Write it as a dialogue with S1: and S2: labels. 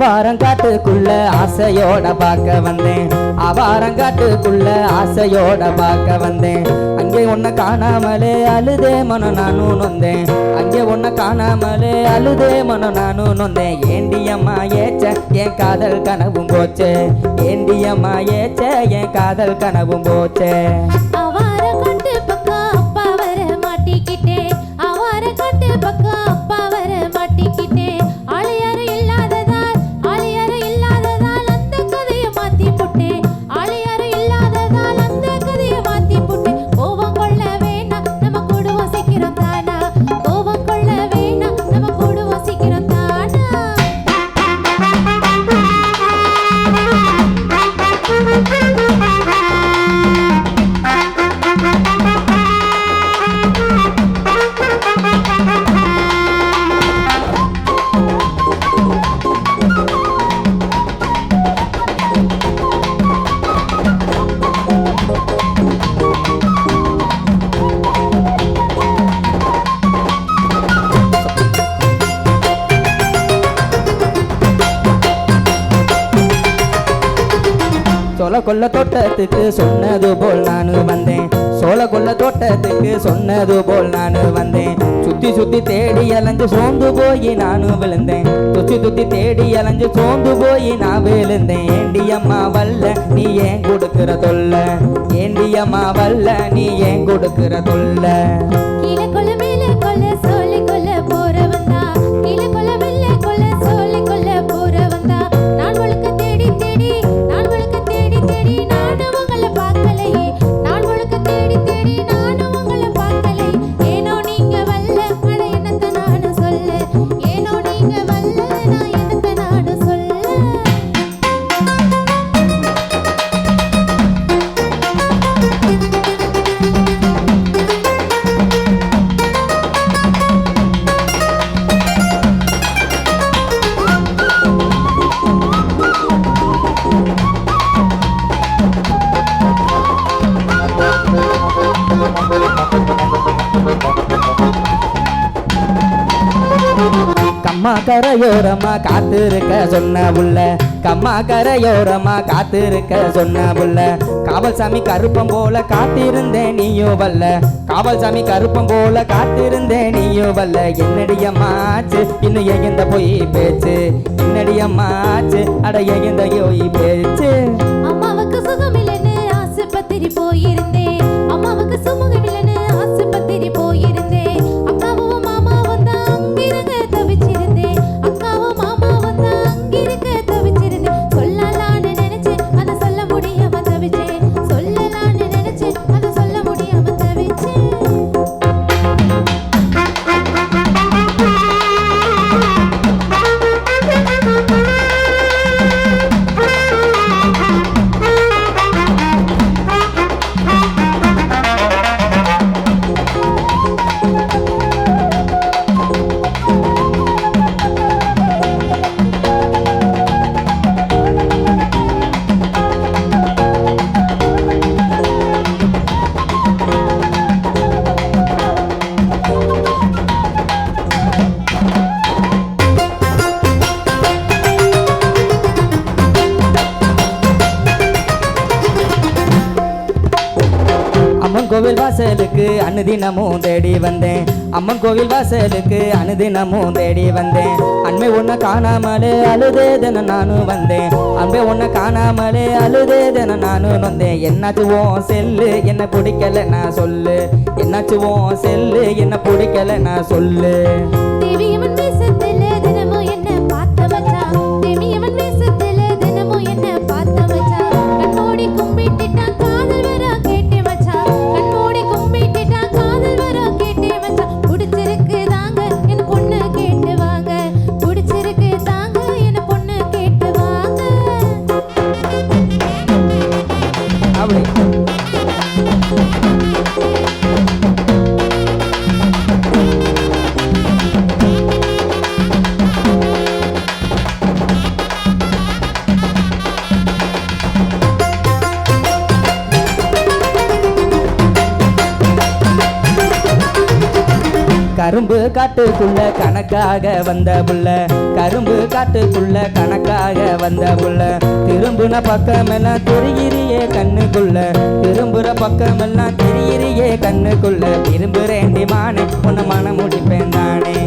S1: அவாரங்காட்டுக்குள்ள ஆசையோட பார்க்க வந்தேன், அவாரங்காட்டுக்குள்ள ஆசையோட பார்க்க வந்தேன். அங்கே உன்னை காணாமலே அழுதே மனம் நானும் நொந்தேன், அங்கே உன்னை காணாமலே அழுதே மனம் நானும் நொந்தேன். ஏண்டியம்மா ஏச்ச என் காதல் கனவும் போச்சே, ஏண்டியம்மா ஏச்ச என் காதல் கனவும் போச்சே.
S2: அவாரங்காட்டு பக்கம் அப்பா வர மாட்டிக்கிட்டேன், அவாரங்காட்டு பக்கம் அப்பா வர மாட்டிக்கிட்டேன். ஆளையாரு இல்லாததால் அந்த கதையை மாத்தி போட்டேன், ஆளையாரு இல்லாததால் அந்த கதையை மாத்தி போட்டேன். கோபம் கொள்ள வேணாம் நம்ம கூடுவோம் சீக்கிரம் தானா, கோபம் கொள்ள வேணாம் நம்ம கூடுவோம் சீக்கிரம் தானா.
S1: சோழ கொல்ல தோட்டத்துக்கு சொன்னது போல் நானு வந்தேன், சோழ கொல்ல தோட்டத்துக்கு சொன்னது போல் நானு வந்தேன். சுத்தி சுத்தி தேடி அலைஞ்சு சோர்ந்து போய் நானும் விழுந்தேன், சுத்தி சுத்தி தேடி அலைஞ்சு சோர்ந்து போய் நான் விழுந்தேன். ஏண்டியம்மா வல்ல நீ ஏன் கொடுக்கிற தொல்ல, ஏண்டியம்மா வல்ல நீ ஏன் கொடுக்கிற தொல்ல.
S2: கீழே கொள்ள மேலே கொள்ள சொல்லி கொள்ள போறவந்தா, கீழே கொள்ள மேலே கொள்ள சொல்லி கொள்ள போறவந்தா. நான் முழுக்க தேடி தேடி நானும் உங்களை பார்க்கலையே, நான் முழுக்க தேடி தேடி நானும் உங்களை பார்க்கலை. ஏனோ நீங்க வல்ல அட என்னத்த நானும் சொல்ல, ஏனோ நீங்க வல்ல நான் என்னத்த நானும் சொல்ல.
S1: கம்மா கரையோரமா காத்திருக்க சொன்ன புள்ள, கம்மா கரையோரமா காத்திருக்க சொன்ன புள்ள. காவல் சாமி கருப்பம் போல காத்திருந்தேன் நீயோ வல்ல, காவல் சாமி கருப்பம் போல காத்திருந்தேன் நீயோ வல்ல. என்னடியம்மா ஆச்சு இன்னும் எந்த போய் பேச்சு, என்னடியம்மா ஆச்சு அட எந்த போய் பேச்சு.
S2: அம்மாவுக்கு சுகமில்லைன்னு ஆஸ்பத்திரி போயிருந்தேன், அம்மாவுக்கு சுகமில்லைன்னு ஆஸ்பத்திரி போயிருந்தேன். அக்காவும் மாமாவும் தான் அங்கிருங்க தவிச்சிருந்தேன், அக்காவும் மாமாவும் தான் அங்கிருங்க தவிச்சிருந்தேன். சொல்லலான்னு நினைச்சேன் அதை சொல்ல முடியாம தவிச்சேன், சொல்லலான்னு நினைச்சேன் அதை சொல்ல முடியாம தவிச்சேன்.
S1: அம்மன் கோவில் வாசலுக்கு அனுதினமும் தேடி வந்தேன், அம்மன் கோவில் வாசலுக்கு அனுதினமும் தேடி வந்தேன். அன்பை உன்னை காணாமலே அழுதேதன நானும் வந்தேன், அன்பை உன்னை காணாமலே அழுதேதன நானும் வந்தேன். என்னாச்சு உன் செல்லு என்ன பிடிக்கல நான் சொல்லு, என்னாச்சு உன் செல்லு என்ன பிடிக்கல நான் சொல்லு.
S2: தேவியவன் வேஷத்துல தினமும் என்ன பார்த்த மச்சான், தேவியவன் வேஷத்துல தினமும் என்ன பார்த்த மச்சான். கண்ணோடி கும்பிட்டுட்டான் காதல் வர கேட்டே மச்சான், கண்ணோடி கும்பிட்டுட்டான் காதல் வர கேட்டே மச்சான். பிடிச்சிருக்கு தாங்க என்ன பொண்ணு கேட்டு வாங்க, பிடிச்சிருக்கு தாங்க என்ன பொண்ணு கேட்டு வாங்க.
S1: அப்படி கரும்பு காட்டுக்குள்ள கணக்காக வந்த புள்ள கரும்பு காட்டுக்குள்ள கணக்காக வந்த புள்ள திரும்புன பக்கமெல்லாம் தெரிகிறியே கண்ணுக்குள்ள திரும்புற பக்கமெல்லாம் தெரிகிறியே கண்ணுக்குள்ள விரும்புறேண்டி மானே உன்னை மனம் முடிப்பேன் தானே